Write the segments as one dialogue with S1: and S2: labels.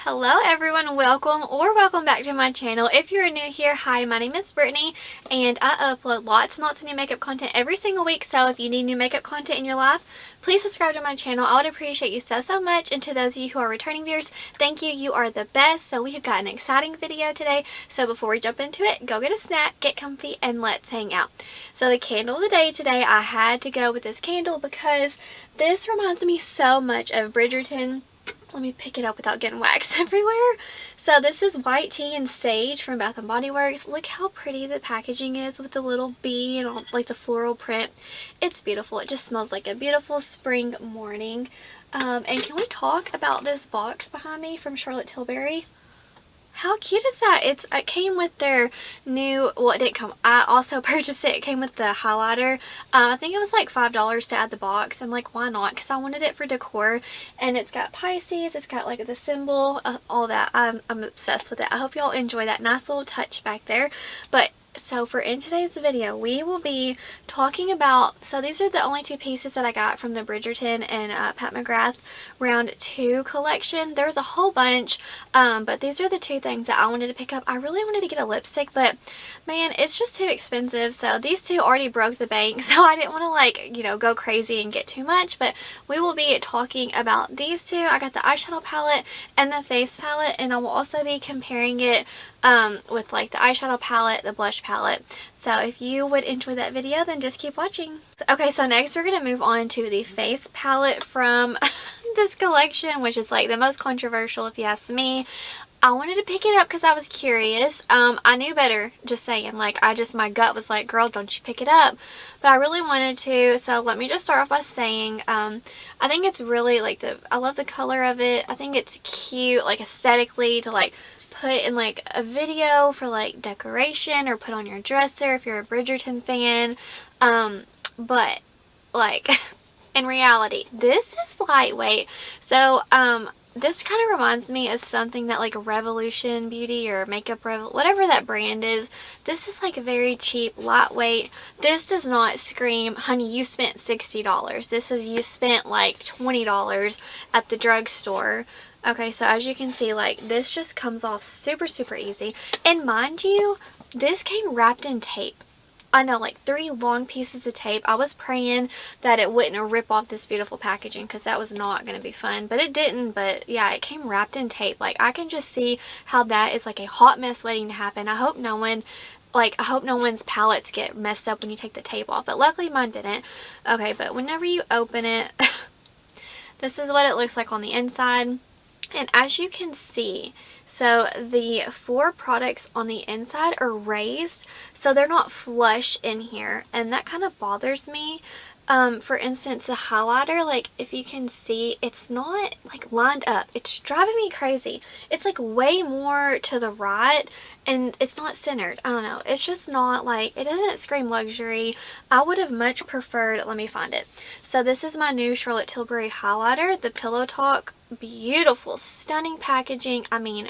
S1: Hello everyone, welcome back to my channel. If you're new here, hi, my name is Brittany and I upload lots and lots of new makeup content every single week. So if you need new makeup content in your life, please subscribe to my channel. I would appreciate you so much. And to those of you who are returning viewers, thank you. You are the best. So we have got an exciting video today. So before we jump into it, go get a snack, get comfy, and let's hang out. So the candle of the day today, I had to go with this candle because this reminds me so much of Bridgerton. Let me pick it up without getting wax everywhere. So this is White Tea and Sage from Bath & Body Works. Look how pretty the packaging is with the little bee and all, like the floral print. It's beautiful. It just smells like a beautiful spring morning. And can we talk about this box behind me from Charlotte Tilbury? How cute is that? It came with their new, well, it didn't come, I also purchased it. It came with the highlighter. I think it was like $5 to add the box, and like, why not? Because I wanted it for decor. And it's got Pisces, it's got like the symbol, all that. I'm obsessed with it. I hope y'all enjoy that nice little touch back there. But so for in today's video, we will be talking about, so these are the only two pieces that I got from the Bridgerton and Pat McGrath Round 2 collection. There's a whole bunch, but these are the two things that I wanted to pick up. I really wanted to get a lipstick, but man, it's just too expensive. So these two already broke the bank, so I didn't want to, like, you know, go crazy and get too much, but we will be talking about these two. I got the eyeshadow palette and the face palette, and I will also be comparing it with like the eyeshadow palette, the blush palette. So if you would enjoy that video, then just keep watching. Okay, so next we're going to move on to the face palette from this collection, which is like the most controversial if you ask me. I wanted to pick it up because I was curious. I knew better, just saying. Like, my gut was like, girl, don't you pick it up. But I really wanted to, so let me just start off by saying, I think it's really, like, I love the color of it. I think it's cute, like, aesthetically, to, like, put in like a video for like decoration or put on your dresser if you're a Bridgerton fan. But like in reality, this is lightweight. So this kind of reminds me of something that like Revolution Beauty or Makeup whatever that brand is. This is like very cheap, lightweight. This does not scream, honey, you spent $60. This is, you spent like $20 at the drugstore. Okay, so as you can see, like, this just comes off super easy. And mind you, this came wrapped in tape. I know, like 3 long pieces of tape. I was praying that it wouldn't rip off this beautiful packaging because that was not going to be fun. But it didn't. But yeah, it came wrapped in tape. Like, I can just see how that is like a hot mess waiting to happen. I hope no one's palettes get messed up when you take the tape off. But luckily mine didn't. Okay, but whenever you open it, this is what it looks like on the inside. And as you can see, so the 4 products on the inside are raised, so they're not flush in here, and that kind of bothers me. For instance, the highlighter, like, if you can see, it's not like lined up. It's driving me crazy. It's like way more to the right, and it's not centered. I don't know. It's just not like, it doesn't scream luxury. I would have much preferred, let me find it. So this is my new Charlotte Tilbury highlighter, the Pillow Talk. Beautiful, stunning packaging. I mean,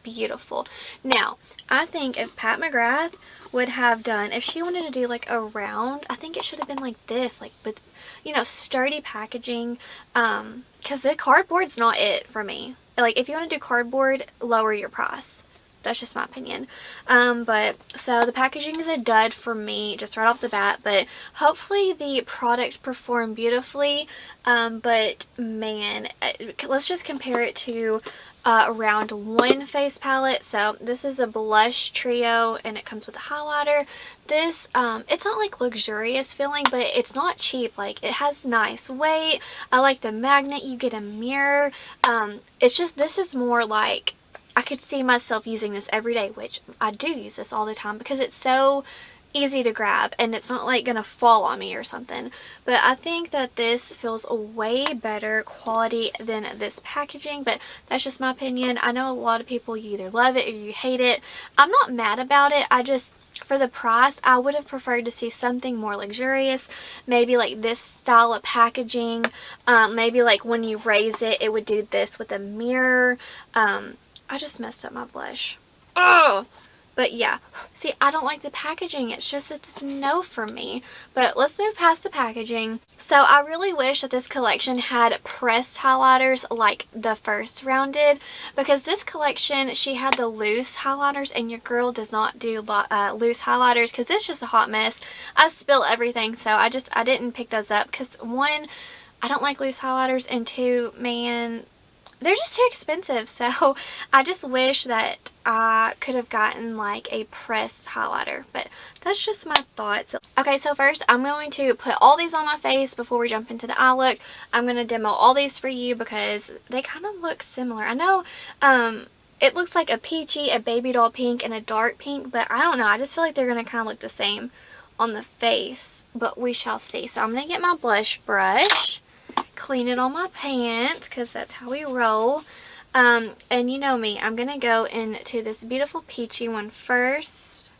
S1: beautiful. Now, I think if Pat McGrath would have done, if she wanted to do like a round, I think it should have been like this, like with, you know, sturdy packaging, because the cardboard's not it for me. Like, if you want to do cardboard, lower your price. That's just my opinion. But so the packaging is a dud for me just right off the bat, but hopefully the products perform beautifully. But man, let's just compare it to Round 1 face palette. So this is a blush trio and it comes with a highlighter. This it's not like luxurious feeling, but it's not cheap. Like, it has nice weight. I like the magnet. You get a mirror. It's just, this is more like, I could see myself using this every day, which I do use this all the time because it's so easy to grab and it's not like gonna fall on me or something. But I think that this feels a way better quality than this packaging, but that's just my opinion. I know a lot of people, you either love it or you hate it. I'm not mad about it. I just, for the price, I would have preferred to see something more luxurious. Maybe like this style of packaging. Maybe like when you raise it, it would do this with a mirror. I just messed up my blush. Oh, But yeah, see, I don't like the packaging. It's a no for me. But let's move past the packaging. So I really wish that this collection had pressed highlighters like the first round did. Because this collection, she had the loose highlighters, and your girl does not do loose highlighters because it's just a hot mess. I spill everything, so I didn't pick those up because one, I don't like loose highlighters, and two, man, they're just too expensive. So I just wish that I could have gotten like a pressed highlighter, but that's just my thoughts. Okay, so first I'm going to put all these on my face before we jump into the eye look. I'm going to demo all these for you because they kind of look similar. I know it looks like a peachy, a baby doll pink, and a dark pink, but I don't know. I just feel like they're going to kind of look the same on the face, but we shall see. So I'm going to get my blush brush, clean it on my pants because that's how we roll. And you know me, I'm going to go into this beautiful peachy one first.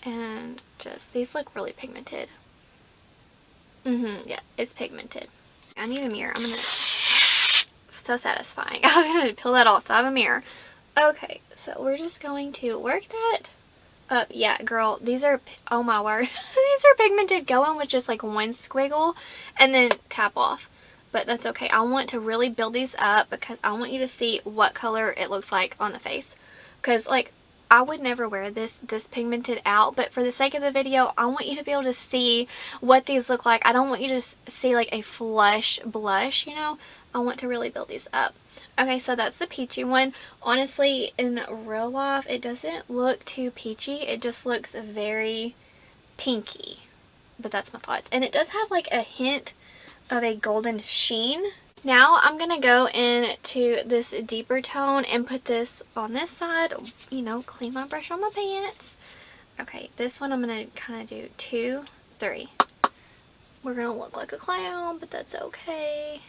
S1: And just, these look really pigmented. Yeah, it's pigmented. I need a mirror. So satisfying. I was going to peel that off, so I have a mirror. Okay, so we're just going to work that up. Yeah, girl, these are, oh my word. These are pigmented. Go in with just like one squiggle and then tap off. But that's okay. I want to really build these up because I want you to see what color it looks like on the face. Because like, I would never wear this pigmented out, but for the sake of the video, I want you to be able to see what these look like. I don't want you to see like a flush blush, you know. I want to really build these up. Okay, so that's the peachy one. Honestly, in real life, it doesn't look too peachy. It just looks very pinky. But that's my thoughts. And it does have like a hint of a golden sheen. Now I'm going to go into this deeper tone and put this on this side. You know, clean my brush on my pants. Okay, this one I'm going to kind of do 2, 3. We're going to look like a clown, but that's okay.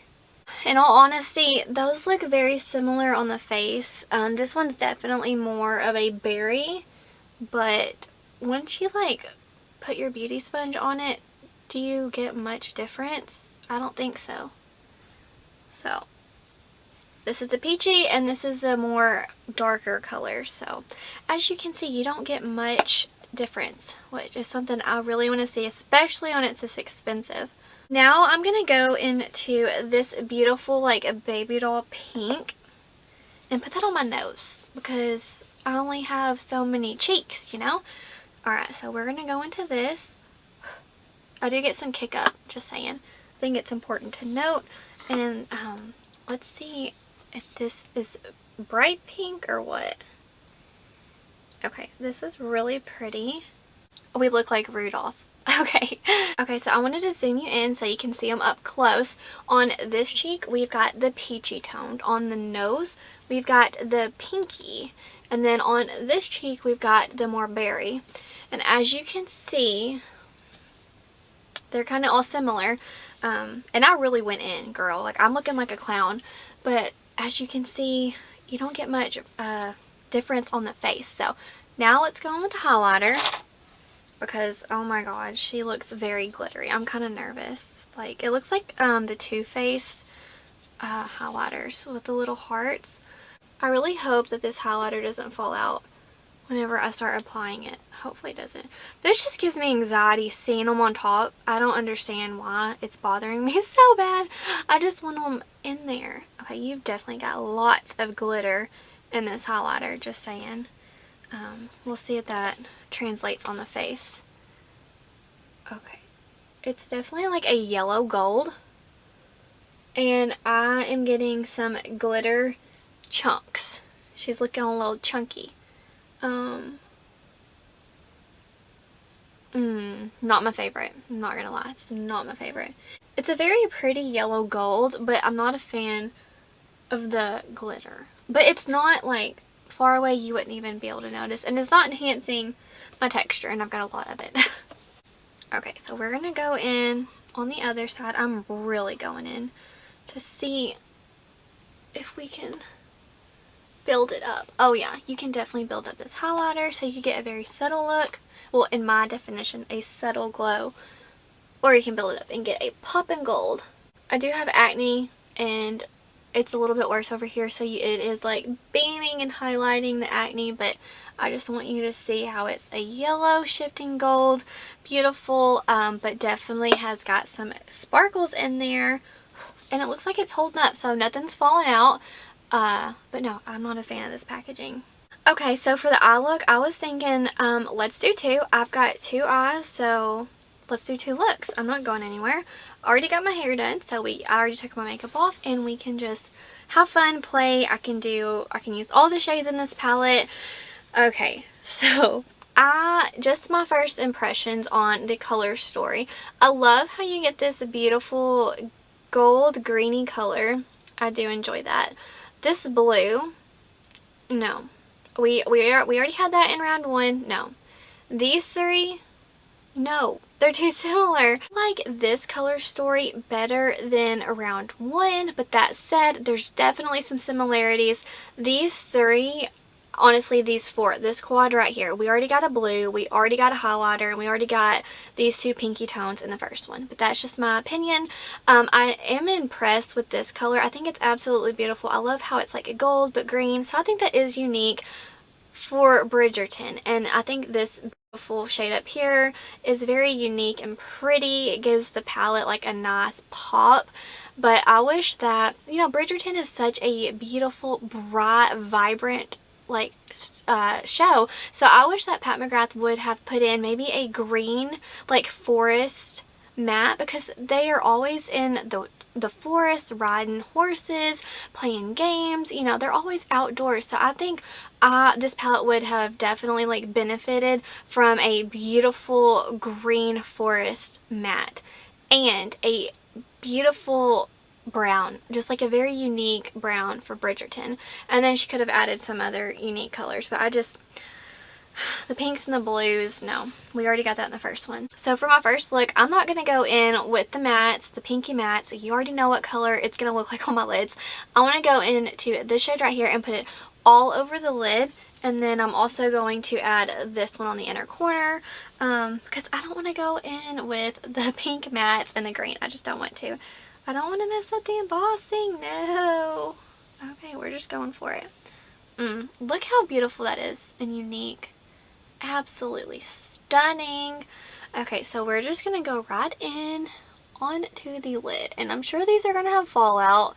S1: In all honesty, those look very similar on the face. This one's definitely more of a berry, but once you like put your beauty sponge on it, do you get much difference? I don't think so. So this is the peachy and this is the more darker color. So as you can see, you don't get much difference, which is something I really want to see, especially when it's this expensive. Now I'm going to go into this beautiful like a baby doll pink and put that on my nose because I only have so many cheeks, you know. Alright, so we're going to go into this. I do get some kick up, just saying. I think it's important to note. And let's see if this is bright pink or what. Okay, this is really pretty. We look like Rudolph. Okay. Okay, so I wanted to zoom you in so you can see them up close. On this cheek, we've got the peachy toned. On the nose, we've got the pinky. And then on this cheek, we've got the more berry. And as you can see, they're kind of all similar. And I really went in, girl. Like, I'm looking like a clown. But as you can see, you don't get much difference on the face. So now let's go on with the highlighter. Because, oh my god, she looks very glittery. I'm kind of nervous. Like, it looks like the Too Faced highlighters with the little hearts. I really hope that this highlighter doesn't fall out whenever I start applying it. Hopefully it doesn't. This just gives me anxiety seeing them on top. I don't understand why it's bothering me so bad. I just want them in there. Okay, you've definitely got lots of glitter in this highlighter, just saying. We'll see if that translates on the face. Okay. It's definitely like a yellow gold. And I am getting some glitter chunks. She's looking a little chunky. Not my favorite. I'm not gonna lie. It's not my favorite. It's a very pretty yellow gold, but I'm not a fan of the glitter. But it's not like far away you wouldn't even be able to notice, and it's not enhancing my texture, and I've got a lot of it. Okay, so we're gonna go in on the other side. I'm really going in to see if we can build it up. Oh yeah, you can definitely build up this highlighter so you can get a very subtle look. Well, in my definition, a subtle glow. Or you can build it up and get a pop and gold. I do have acne, and it's a little bit worse over here, so it is like beaming and highlighting the acne, but I just want you to see how it's a yellow shifting gold. Beautiful, but definitely has got some sparkles in there, and it looks like it's holding up, so nothing's falling out. But no, I'm not a fan of this packaging. Okay, so for the eye look, I was thinking, let's do two. I've got two eyes, so let's do two looks. I'm not going anywhere. Already got my hair done, so I already took my makeup off, and we can just have fun, play. I can use all the shades in this palette. Okay, so just my first impressions on the color story. I love how you get this beautiful gold greeny color. I do enjoy that. This blue, no. We already had that in round one. No. These three, no. They're too similar. I like this color story better than round one, but that said, there's definitely some similarities. These three, honestly, these four, this quad right here, we already got a blue, we already got a highlighter, and we already got these two pinky tones in the first one. But that's just my opinion. I am impressed with this color. I think it's absolutely beautiful. I love how it's like a gold but green, so I think that is unique for Bridgerton, and I think this beautiful shade up here is very unique and pretty. It gives the palette like a nice pop, but I wish that, you know, Bridgerton is such a beautiful, bright, vibrant like show, so I wish that Pat McGrath would have put in maybe a green like forest matte, because they are always in the forest, riding horses, playing games, you know, they're always outdoors. So I think this palette would have definitely like benefited from a beautiful green forest matte and a beautiful brown, just like a very unique brown for Bridgerton. And then she could have added some other unique colors, but the pinks and the blues, no. We already got that in the first one. So for my first look, I'm not going to go in with the mattes, the pinky mattes. So you already know what color it's going to look like on my lids. I want to go into this shade right here and put it all over the lid. And then I'm also going to add this one on the inner corner, because I don't want to go in with the pink mattes and the green. I just don't want to. I don't want to mess up the embossing. No. Okay, we're just going for it. Look how beautiful that is and unique. Absolutely stunning. Okay, so we're just going to go right in onto the lid. And I'm sure these are going to have fallout.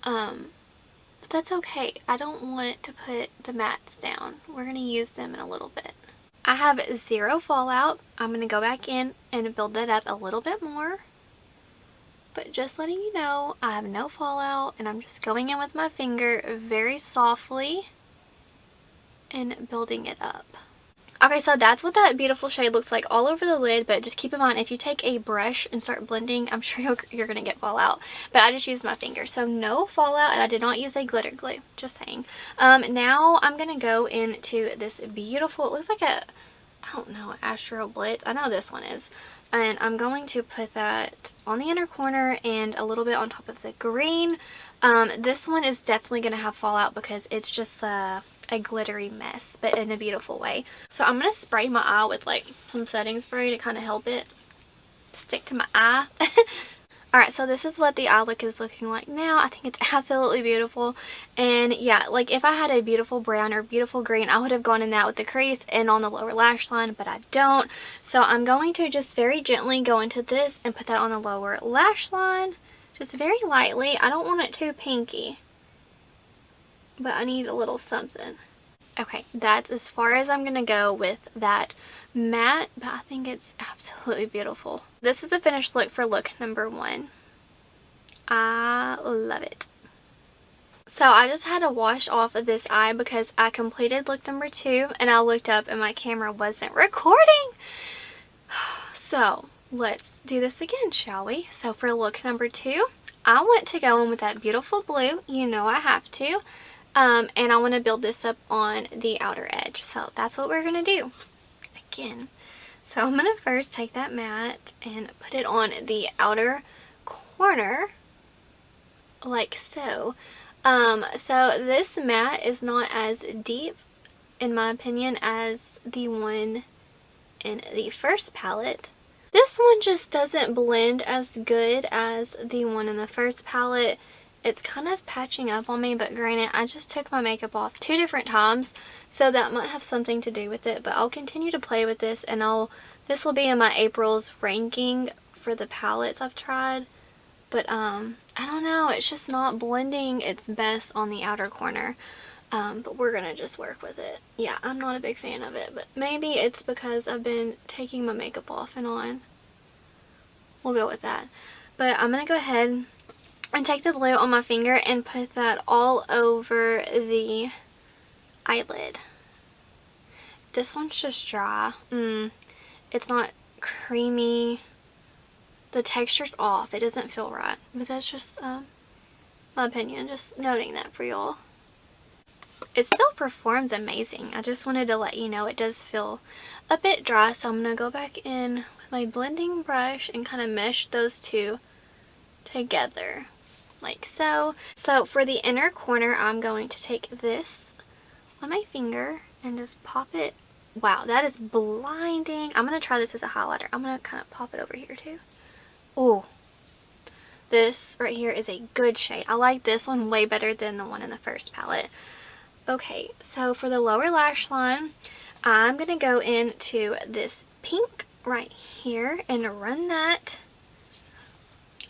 S1: But that's okay. I don't want to put the mattes down. We're going to use them in a little bit. I have zero fallout. I'm going to go back in and build that up a little bit more. But just letting you know, I have no fallout, and I'm just going in with my finger very softly and building it up. Okay, so that's what that beautiful shade looks like all over the lid, but just keep in mind, if you take a brush and start blending, I'm sure you're going to get fallout. But I just used my finger, so no fallout, and I did not use a glitter glue, just saying. Now I'm going to go into this beautiful, it looks like I don't know, Astro Blitz. I know this one is. And I'm going to put that on the inner corner and a little bit on top of the green. This one is definitely going to have fallout because it's just a glittery mess, but in a beautiful way. So I'm going to spray my eye with like some setting spray to kind of help it stick to my eye. Alright, so this is what the eye look is looking like now. I think it's absolutely beautiful. And yeah, like if I had a beautiful brown or beautiful green, I would have gone in that with the crease and on the lower lash line, but I don't. So I'm going to just very gently go into this and put that on the lower lash line. Just very lightly. I don't want it too pinky, but I need a little something. Okay, that's as far as I'm going to go with that matte, but I think it's absolutely beautiful. This is a finished look for look number one. I love it. So I just had to wash off of this eye because I completed look number two and I looked up and my camera wasn't recording. So let's do this again, shall we? So for look number two, I want to go in with that beautiful blue. You know I have to. And I want to build this up on the outer edge. So that's what we're going to do. Again. So I'm going to first take that matte and put it on the outer corner. Like so. So this matte is not as deep, in my opinion, as the one in the first palette. This one just doesn't blend as good as the one in the first palette. it's kind of patching up on me, but granted, I just took my makeup off 2 different times, so that might have something to do with it, but I'll continue to play with this, and this will be in my April's ranking for the palettes I've tried, but I don't know, it's just not blending its best on the outer corner, but we're gonna just work with it. Yeah, I'm not a big fan of it, but maybe it's because I've been taking my makeup off and on. We'll go with that. But I'm gonna go ahead and take the blue on my finger and put that all over the eyelid. This one's just dry. It's not creamy. The texture's off. It doesn't feel right. But that's just my opinion. Just noting that for y'all. It still performs amazing. I just wanted to let you know it does feel a bit dry. So I'm going to go back in with my blending brush and kind of mesh those two together. Like so. So for the inner corner, I'm going to take this on my finger and just pop it. Wow, that is blinding. I'm going to try this as a highlighter. I'm going to kind of pop it over here too. Oh, this right here is a good shade. I like this one way better than the one in the first palette. Okay, so for the lower lash line, I'm going to go into this pink right here and run that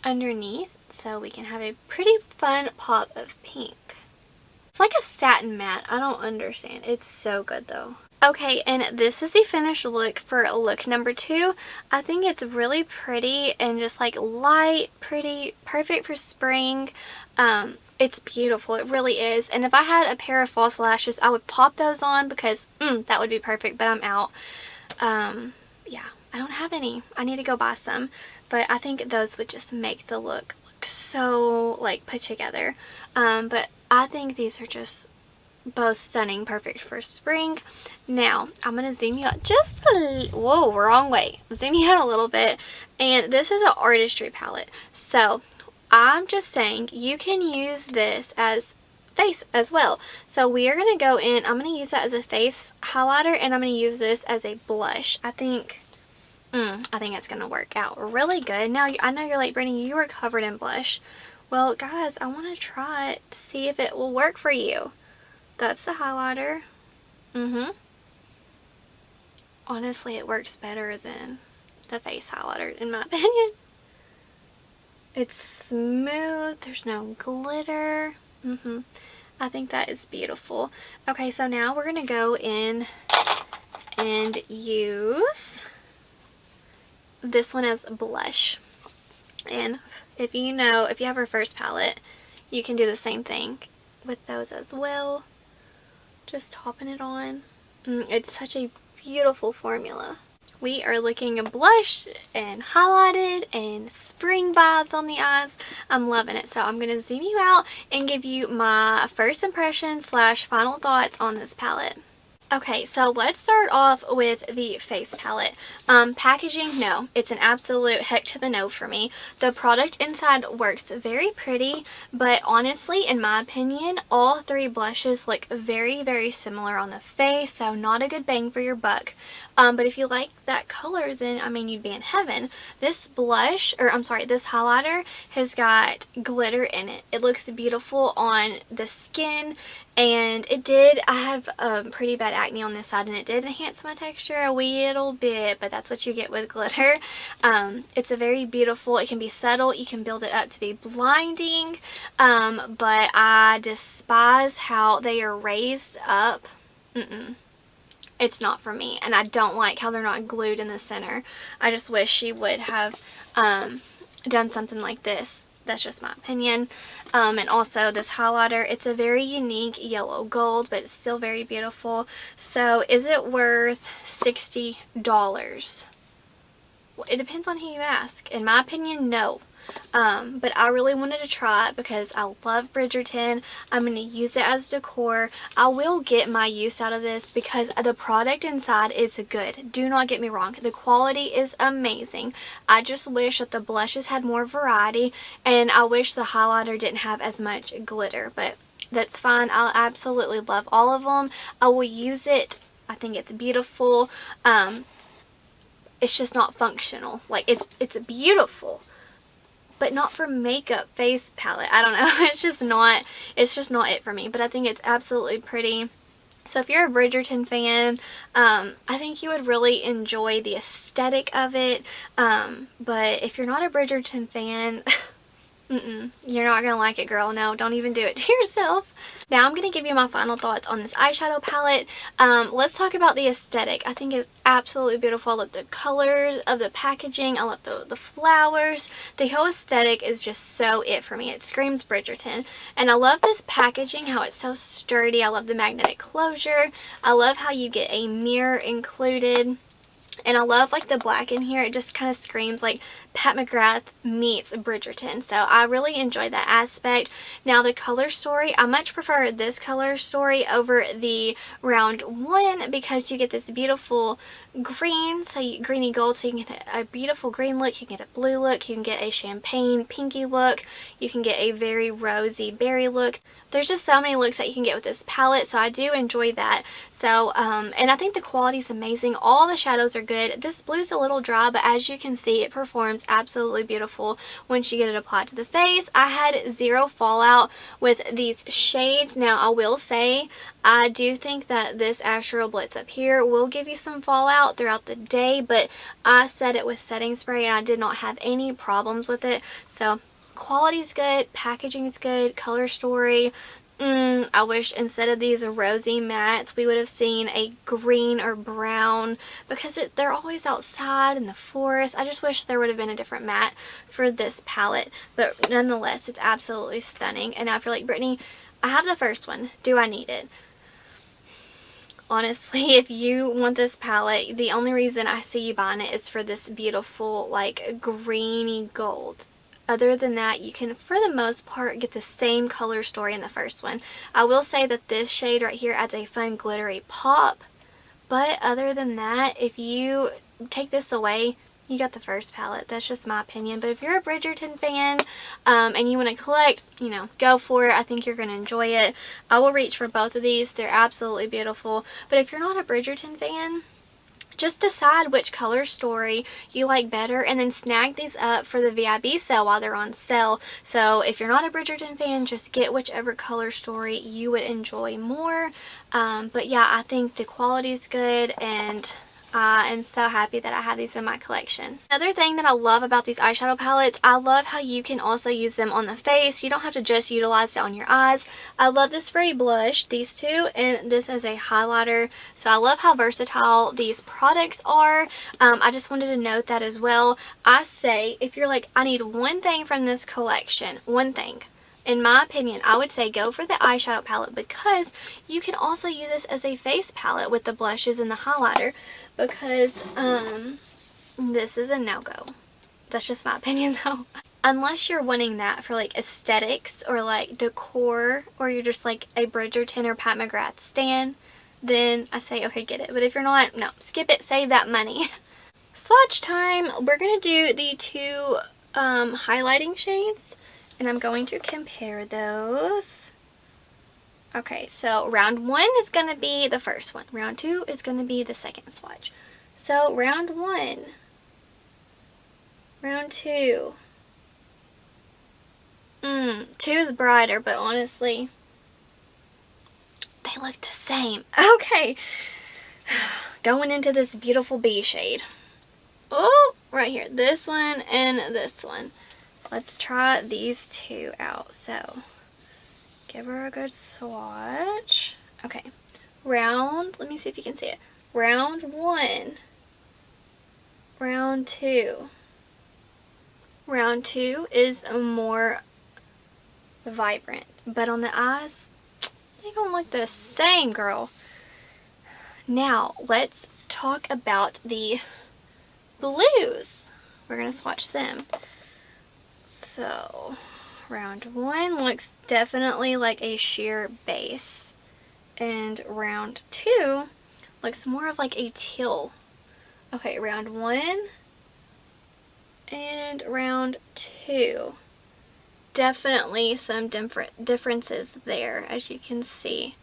S1: underneath so we can have a pretty fun pop of pink. It's like a satin matte. I don't understand. It's so good though. Okay, and this is the finished look for look number 2. I think it's really pretty and just like light, pretty, perfect for spring. It's beautiful. It really is. And if I had a pair of false lashes, I would pop those on because that would be perfect, but I'm out. Yeah, I don't have any. I need to go buy some. But I think those would just make the look so like put together. But I think these are just both stunning, perfect for spring. Now I'm gonna zoom you out just whoa, wrong way. Zoom you out a little bit, and this is an artistry palette, so I'm just saying you can use this as face as well. So we are gonna go in. I'm gonna use that as a face highlighter, and I'm gonna use this as a blush. I think it's gonna work out really good. Now I know you're like, Brittany, you were covered in blush. Well, guys, I want to try it to see if it will work for you. That's the highlighter. Honestly, it works better than the face highlighter, in my opinion. It's smooth. There's no glitter. I think that is beautiful. Okay, so now we're going to go in and use this one as blush. And if you have a first palette, you can do the same thing with those as well. Just topping it on. It's such a beautiful formula. We are looking blushed and highlighted and spring vibes on the eyes. I'm loving it. So I'm going to zoom you out and give you my first impression / final thoughts on this palette. Okay, so let's start off with the face palette. Packaging, no. It's an absolute heck to the no for me. The product inside works very pretty, but honestly, in my opinion, all 3 blushes look very, very similar on the face, so not a good bang for your buck. But if you like that color, then, I mean, you'd be in heaven. This blush, or I'm sorry, this highlighter has got glitter in it. It looks beautiful on the skin, and I have pretty bad acne on this side, and it did enhance my texture a wee little bit, but that's what you get with glitter. It's a very beautiful, it can be subtle, you can build it up to be blinding, but I despise how they are raised up. It's not for me, and I don't like how they're not glued in the center. I just wish she would have done something like this. That's just my opinion. And also this highlighter, it's a very unique yellow gold, but it's still very beautiful. So is it worth $60? Well, it depends on who you ask. In my opinion, no. But I really wanted to try it because I love Bridgerton. I'm going to use it as decor. I will get my use out of this because the product inside is good. Do not get me wrong. The quality is amazing. I just wish that the blushes had more variety, and I wish the highlighter didn't have as much glitter, but that's fine. I absolutely love all of them. I will use it. I think it's beautiful. It's just not functional. Like, it's beautiful, but not for makeup face palette. I don't know. It's just not it for me, but I think it's absolutely pretty. So if you're a Bridgerton fan, I think you would really enjoy the aesthetic of it. But if you're not a Bridgerton fan, you're not going to like it, girl. No, don't even do it to yourself. Now I'm going to give you my final thoughts on this eyeshadow palette. Let's talk about the aesthetic. I think it's absolutely beautiful. I love the colors of the packaging. I love the flowers. The whole aesthetic is just so it for me. It screams Bridgerton. And I love this packaging, how it's so sturdy. I love the magnetic closure. I love how you get a mirror included. And I love like the black in here. It just kind of screams like Pat McGrath meets Bridgerton. So I really enjoy that aspect. Now the color story, I much prefer this color story over the round one because you get this beautiful green, greeny gold, so you can get a beautiful green look, you can get a blue look, you can get a champagne pinky look, you can get a very rosy berry look. There's just so many looks that you can get with this palette, so I do enjoy that. So, and I think the quality is amazing. All the shadows are good. This blue's a little dry, but as you can see, it performs absolutely beautiful once you get it applied to the face. I had zero fallout with these shades. Now, I will say, I do think that this Astral Blitz up here will give you some fallout throughout the day, but I set it with setting spray and I did not have any problems with it. So, quality's good, packaging's good, color story. I wish instead of these rosy mattes, we would have seen a green or brown because they're always outside in the forest. I just wish there would have been a different matte for this palette, but nonetheless, it's absolutely stunning. And now if you're like, Brittany, I have the first one. Do I need it? Honestly, if you want this palette, the only reason I see you buying it is for this beautiful, like, greeny gold. Other than that, you can, for the most part, get the same color story in the first one. I will say that this shade right here adds a fun glittery pop. But other than that, if you take this away, you got the first palette. That's just my opinion. But if you're a Bridgerton fan and you want to collect, you know, go for it. I think you're going to enjoy it. I will reach for both of these. They're absolutely beautiful. But if you're not a Bridgerton fan, just decide which color story you like better and then snag these up for the VIB sale while they're on sale. So if you're not a Bridgerton fan, just get whichever color story you would enjoy more. But yeah, I think the quality is good and I am so happy that I have these in my collection. Another thing that I love about these eyeshadow palettes, I love how you can also use them on the face. You don't have to just utilize it on your eyes. I love this for a blush, these two, and this as a highlighter. So I love how versatile these products are. I just wanted to note that as well. I say, if you're like, I need one thing from this collection, one thing. In my opinion, I would say go for the eyeshadow palette because you can also use this as a face palette with the blushes and the highlighter because this is a no-go. That's just my opinion though. Unless you're wanting that for like aesthetics or like decor or you're just like a Bridgerton or Pat McGrath stan, then I say okay, get it. But if you're not, no, skip it, save that money. Swatch time. We're going to do the two highlighting shades. And I'm going to compare those. Okay, so round one is going to be the first one. Round two is going to be the second swatch. So round one. Round two. Two is brighter, but honestly, they look the same. Okay. Going into this beautiful B shade. Oh, right here. This one and this one. Let's try these two out. So, give her a good swatch. Okay. Let me see if you can see it. Round one. Round two. Round two is more vibrant. But on the eyes, they don't look the same, girl. Now, let's talk about the blues. We're going to swatch them. So, round one looks definitely like a sheer base. And round two looks more of like a teal. Okay, round one and round two. Definitely some differences there, as you can see.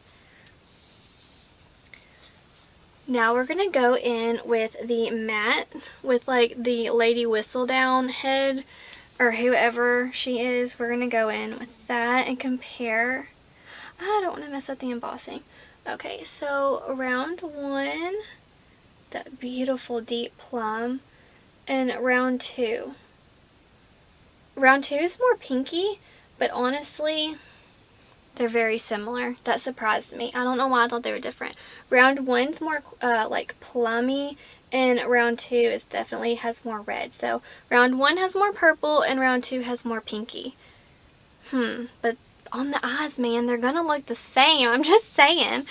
S1: Now we're going to go in with the matte with like the Lady Whistledown head or whoever she is, we're going to go in with that and compare. I don't want to mess up the embossing. Okay, so round 1, that beautiful deep plum, and round 2. Round 2 is more pinky, but honestly, they're very similar. That surprised me. I don't know why I thought they were different. Round 1's more like plummy, and round 2 is definitely has more red. So round 1 has more purple, and round 2 has more pinky. But on the eyes, man, they're gonna look the same. I'm just saying.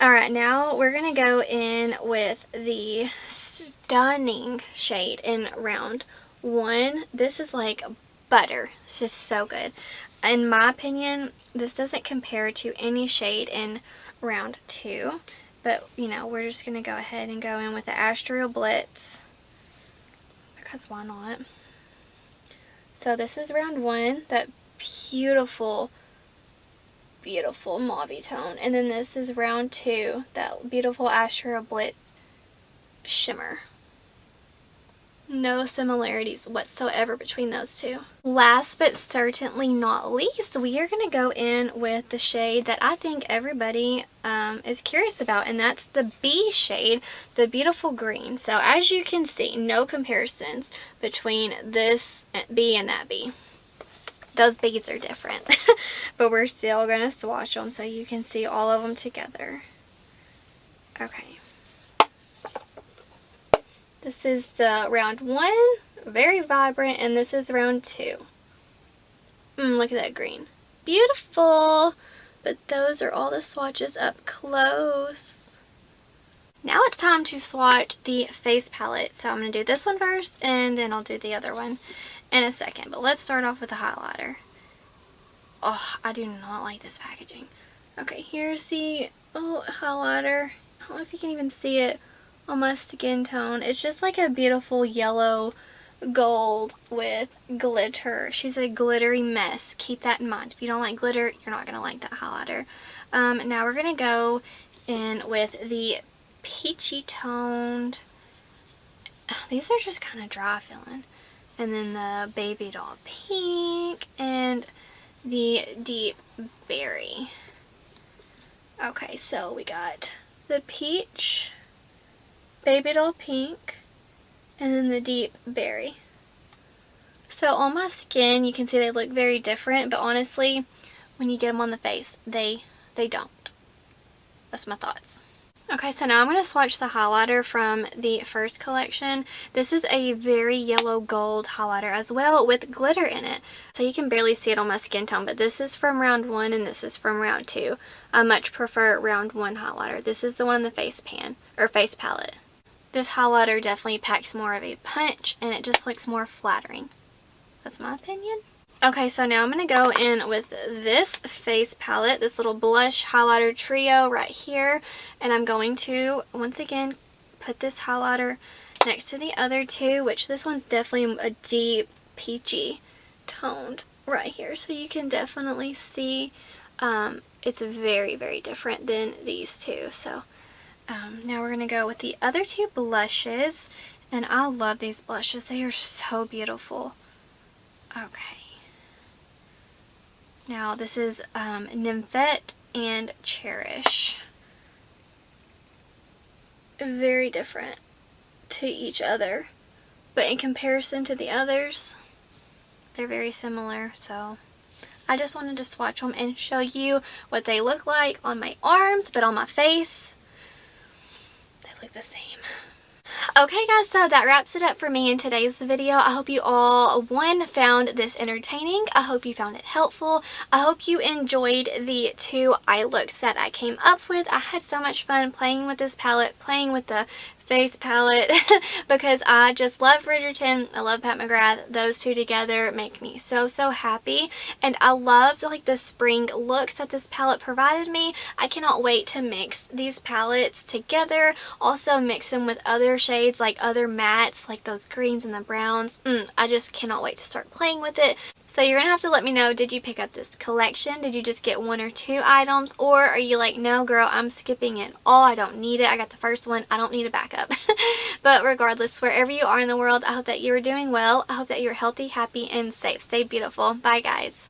S1: Alright, now we're gonna go in with the stunning shade in round 1. This is like butter. It's just so good. In my opinion, this doesn't compare to any shade in round 2. But, you know, we're just gonna go ahead and go in with the Eyeshadow Blitz. Because why not? So this is round 1. That beautiful mauve tone, and then this is round 2, that beautiful Eyeshadow Blitz shimmer. No similarities whatsoever between those two. Last but certainly not least, we are going to go in with the shade that I think everybody is curious about, and that's the B shade, the beautiful green. So as you can see, no comparisons between this B and that B. Those beads are different, but we're still going to swatch them so you can see all of them together. Okay. This is the round 1, very vibrant, and this is round 2. Look at that green. Beautiful! But those are all the swatches up close. Now it's time to swatch the face palette. So I'm going to do this one first, and then I'll do the other one in a second, but let's start off with the highlighter. Oh, I do not like this packaging. Okay, here's the highlighter. I don't know if you can even see it on my skin tone. It's just like a beautiful yellow gold with glitter. She's a glittery mess. Keep that in mind. If you don't like glitter, you're not going to like that highlighter. Now we're going to go in with the peachy toned. These are just kind of dry feeling. And then the baby doll pink and the deep berry. Okay, so we got the peach, baby doll pink, and then the deep berry. So on my skin, you can see they look very different, but honestly, when you get them on the face, they don't. That's my thoughts. Okay, so now I'm going to swatch the highlighter from the first collection. This is a very yellow gold highlighter as well with glitter in it. So you can barely see it on my skin tone, but this is from round 1 and this is from round 2. I much prefer round 1 highlighter. This is the one in the face palette. This highlighter definitely packs more of a punch and it just looks more flattering. That's my opinion. Okay, so now I'm going to go in with this face palette, this little blush highlighter trio right here. And I'm going to, once again, put this highlighter next to the other two, which this one's definitely a deep peachy toned right here. So you can definitely see it's very, very different than these two. So now we're going to go with the other two blushes. And I love these blushes. They are so beautiful. Okay. Now this is Nymphette and Cherish. Very different to each other, but in comparison to the others, they're very similar. So I just wanted to swatch them and show you what they look like on my arms, but on my face, they look the same. Okay guys, so that wraps it up for me in today's video. I hope you all, one, found this entertaining. I hope you found it helpful. I hope you enjoyed the 2 eye looks that I came up with. I had so much fun playing with this palette, playing with the face palette because I just love Bridgerton. I love Pat McGrath. Those two together make me so happy, and I love like the spring looks that this palette provided me. I cannot wait to mix these palettes together, also mix them with other shades like other mattes like those greens and the browns. I just cannot wait to start playing with it. So you're going to have to let me know, did you pick up this collection? Did you just get 1 or 2 items? Or are you like, no girl, I'm skipping it all. I don't need it. I got the first one. I don't need a backup. But regardless, wherever you are in the world, I hope that you are doing well. I hope that you're healthy, happy, and safe. Stay beautiful. Bye guys.